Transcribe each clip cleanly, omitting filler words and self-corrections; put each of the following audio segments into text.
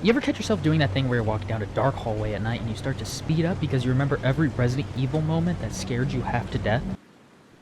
You ever catch yourself doing that thing where you're walking down a dark hallway at night and you start to speed up because you remember every Resident Evil moment that scared you half to death?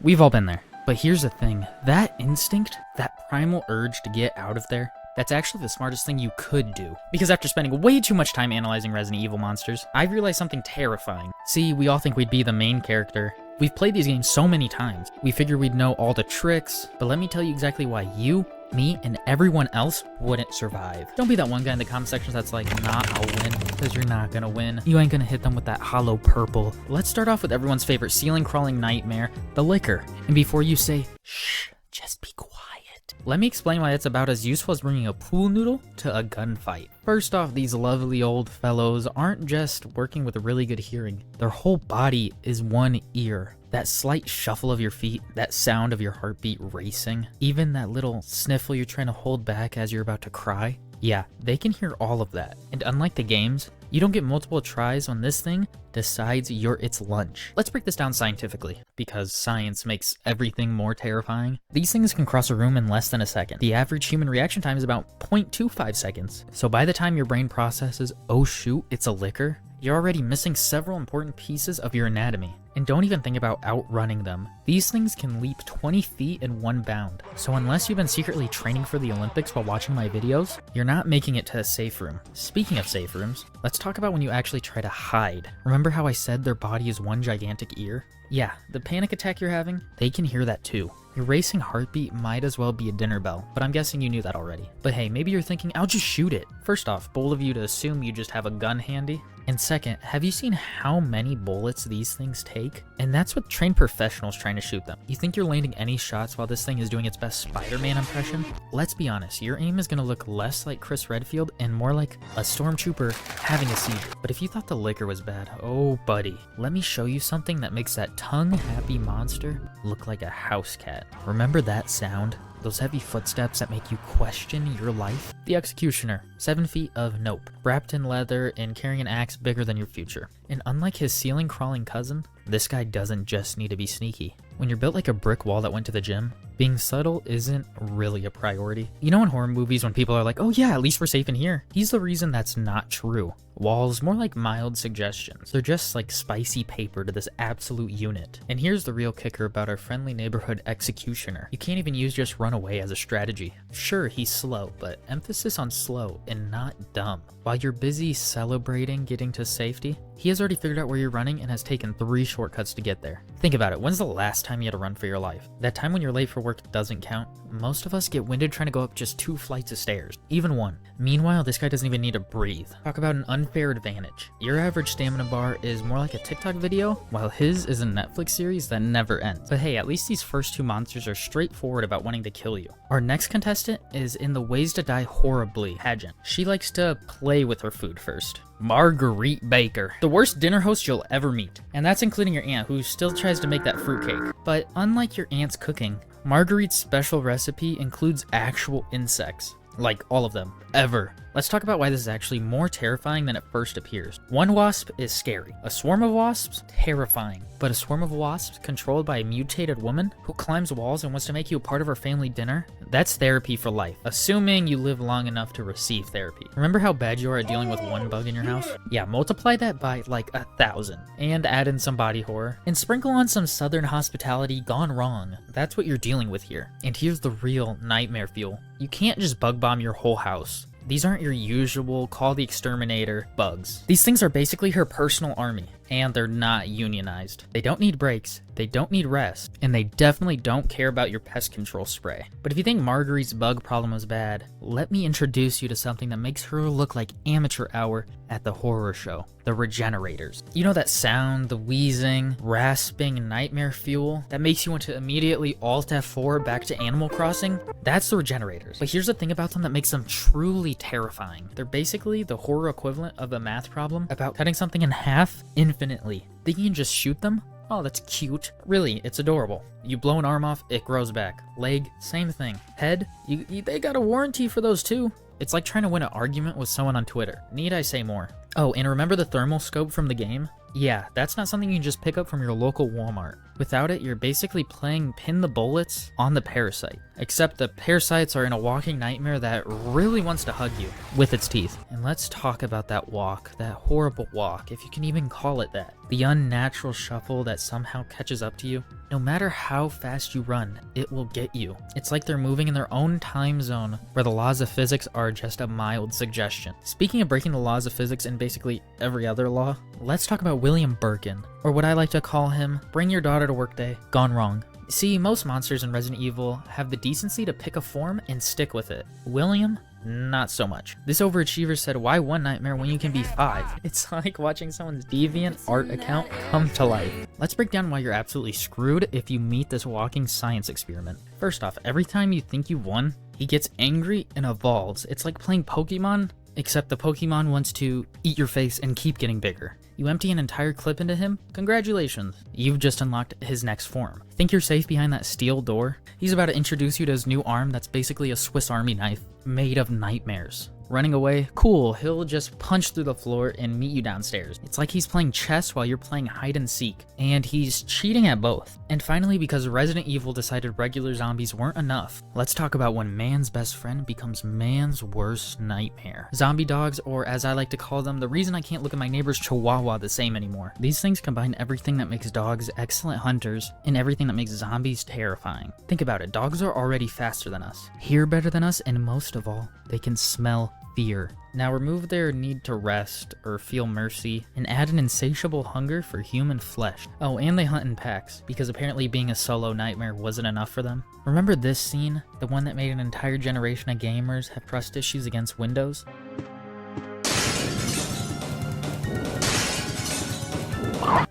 We've all been there. But here's the thing, that instinct, that primal urge to get out of there, that's actually the smartest thing you could do. Because after spending way too much time analyzing Resident Evil monsters, I've realized something terrifying. See, we all think we'd be the main character. We've played these games so many times. We figure we'd know all the tricks, but let me tell you exactly why you, me, and everyone else wouldn't survive. Don't be that one guy in the comment sections that's like, nah, I'll win, because you're not gonna win. You ain't gonna hit them with that hollow purple. Let's start off with everyone's favorite ceiling crawling nightmare, the liquor. And before you say, shh, just be quiet, let me explain why it's about as useful as bringing a pool noodle to a gunfight. First off, these lovely old fellows aren't just working with really good hearing. Their whole body is one ear. That slight shuffle of your feet, that sound of your heartbeat racing, even that little sniffle you're trying to hold back as you're about to cry. Yeah, they can hear all of that. And unlike the games, you don't get multiple tries when this thing decides you're its lunch. Let's break this down scientifically, because science makes everything more terrifying. These things can cross a room in less than a second. The average human reaction time is about 0.25 seconds. So by the time your brain processes, oh shoot, it's a liquor, you're already missing several important pieces of your anatomy. And don't even think about outrunning them. These things can leap 20 feet in one bound. So unless you've been secretly training for the Olympics while watching my videos, you're not making it to a safe room. Speaking of safe rooms, let's talk about when you actually try to hide. Remember how I said their body is one gigantic ear? Yeah, the panic attack you're having, they can hear that too. Your racing heartbeat might as well be a dinner bell, but I'm guessing you knew that already. But hey, maybe you're thinking, I'll just shoot it. First off, bold of you to assume you just have a gun handy. And second, have you seen how many bullets these things take? And that's with trained professionals trying to shoot them. You think you're landing any shots while this thing is doing its best Spider-Man impression? Let's be honest, your aim is gonna look less like Chris Redfield and more like a stormtrooper having a seizure. But if you thought the liquor was bad, oh buddy, let me show you something that makes that tongue-happy monster look like a house cat. Remember that sound? Those heavy footsteps that make you question your life? The Executioner, 7 feet of nope, wrapped in leather and carrying an axe bigger than your future. And unlike his ceiling crawling cousin, this guy doesn't just need to be sneaky. When you're built like a brick wall that went to the gym, being subtle isn't really a priority. You know in horror movies when people are like, oh yeah, at least we're safe in here? He's the reason that's not true. Walls, more like mild suggestions. They're just like spicy paper to this absolute unit. And here's the real kicker about our friendly neighborhood Executioner. You can't even use just run away as a strategy. Sure, he's slow, but emphasis on slow and not dumb. While you're busy celebrating getting to safety, he has already figured out where you're running and has taken 3 shortcuts to get there. Think about it, when's the last time you had to run for your life? That time when you're late for work doesn't count. Most of us get winded trying to go up just 2 flights of stairs, even 1. Meanwhile, this guy doesn't even need to breathe. Talk about an unfair advantage. Your average stamina bar is more like a TikTok video, while his is a Netflix series that never ends. But hey, at least these first 2 monsters are straightforward about wanting to kill you. Our next contestant is in the Ways to Die Horribly pageant. She likes to play with her food first. Marguerite Baker, the worst dinner host you'll ever meet. And that's including your aunt, who still tries to make that fruitcake. But unlike your aunt's cooking, Marguerite's special recipe includes actual insects. Like all of them, ever. Let's talk about why this is actually more terrifying than it first appears. One wasp is scary. A swarm of wasps, terrifying. But a swarm of wasps controlled by a mutated woman who climbs walls and wants to make you a part of her family dinner? That's therapy for life, assuming you live long enough to receive therapy. Remember how bad you are at dealing with one bug in your house? Yeah, multiply that by like 1,000 and add in some body horror and sprinkle on some southern hospitality gone wrong. That's what you're dealing with here. And here's the real nightmare fuel. You can't just bug bomb your whole house. These aren't your usual call the exterminator bugs. These things are basically her personal army, and they're not unionized. They don't need breaks, they don't need rest, and they definitely don't care about your pest control spray. But if you think Marguerite's bug problem was bad, let me introduce you to something that makes her look like amateur hour at the horror show, the Regenerators. You know that sound, the wheezing, rasping nightmare fuel that makes you want to immediately Alt F4 back to Animal Crossing? That's the Regenerators. But here's the thing about them that makes them truly terrifying. They're basically the horror equivalent of a math problem about cutting something in half infinitely. Think you can just shoot them? Oh, that's cute. Really, it's adorable. You blow an arm off, it grows back. Leg, same thing. Head, they got a warranty for those too. It's like trying to win an argument with someone on Twitter. Need I say more? Oh, and remember the thermal scope from the game? Yeah, that's not something you can just pick up from your local Walmart. Without it, you're basically playing pin the bullets on the parasite. Except the parasites are in a walking nightmare that really wants to hug you with its teeth. And let's talk about that walk, that horrible walk, if you can even call it that. The unnatural shuffle that somehow catches up to you. No matter how fast you run, it will get you. It's like they're moving in their own time zone where the laws of physics are just a mild suggestion. Speaking of breaking the laws of physics and basically every other law, let's talk about William Birkin, or what I like to call him, bring your daughter to work day, gone wrong. See, most monsters in Resident Evil have the decency to pick a form and stick with it. William, not so much. This overachiever said, why one nightmare when you can be 5? It's like watching someone's deviant art account come to life. Let's break down why you're absolutely screwed if you meet this walking science experiment. First off, every time you think you've won, he gets angry and evolves. It's like playing Pokemon, except the Pokemon wants to eat your face and keep getting bigger. You empty an entire clip into him? Congratulations, you've just unlocked his next form. Think you're safe behind that steel door? He's about to introduce you to his new arm that's basically a Swiss Army knife made of nightmares. Running away? Cool, he'll just punch through the floor and meet you downstairs. It's like he's playing chess while you're playing hide and seek, and he's cheating at both. And finally, because Resident Evil decided regular zombies weren't enough, let's talk about when man's best friend becomes man's worst nightmare. Zombie dogs, or as I like to call them, the reason I can't look at my neighbor's chihuahua the same anymore. These things combine everything that makes dogs excellent hunters and everything that makes zombies terrifying. Think about it, dogs are already faster than us, hear better than us, and most of all, they can smell fear. Now remove their need to rest or feel mercy and add an insatiable hunger for human flesh. Oh, and they hunt in packs, because apparently being a solo nightmare wasn't enough for them. Remember this scene? The one that made an entire generation of gamers have trust issues against Windows?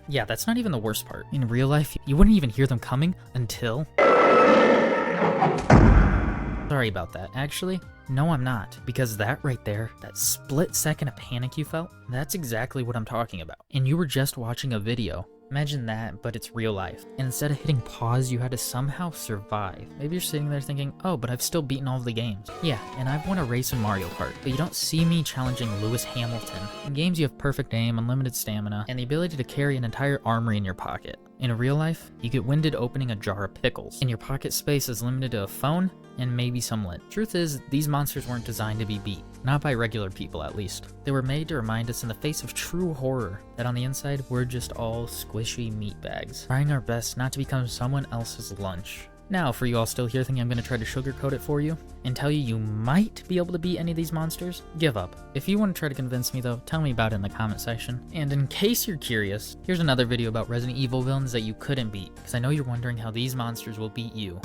Yeah, that's not even the worst part. In real life, you wouldn't even hear them coming until... Sorry about that. Actually, no, I'm not. Because that right there, that split second of panic you felt, that's exactly what I'm talking about. And you were just watching a video. Imagine that, but it's real life. And instead of hitting pause, you had to somehow survive. Maybe you're sitting there thinking, oh, but I've still beaten all of the games. Yeah, and I've won a race in Mario Kart, but you don't see me challenging Lewis Hamilton. In games, you have perfect aim, unlimited stamina, and the ability to carry an entire armory in your pocket. In real life, you get winded opening a jar of pickles, and your pocket space is limited to a phone and maybe some lint. Truth is, these monsters weren't designed to be beat. Not by regular people, at least. They were made to remind us in the face of true horror that on the inside, we're just all squishy meat bags, trying our best not to become someone else's lunch. Now, for you all still here thinking I'm going to try to sugarcoat it for you and tell you you might be able to beat any of these monsters, give up. If you want to try to convince me though, tell me about it in the comment section. And in case you're curious, here's another video about Resident Evil villains that you couldn't beat, because I know you're wondering how these monsters will beat you.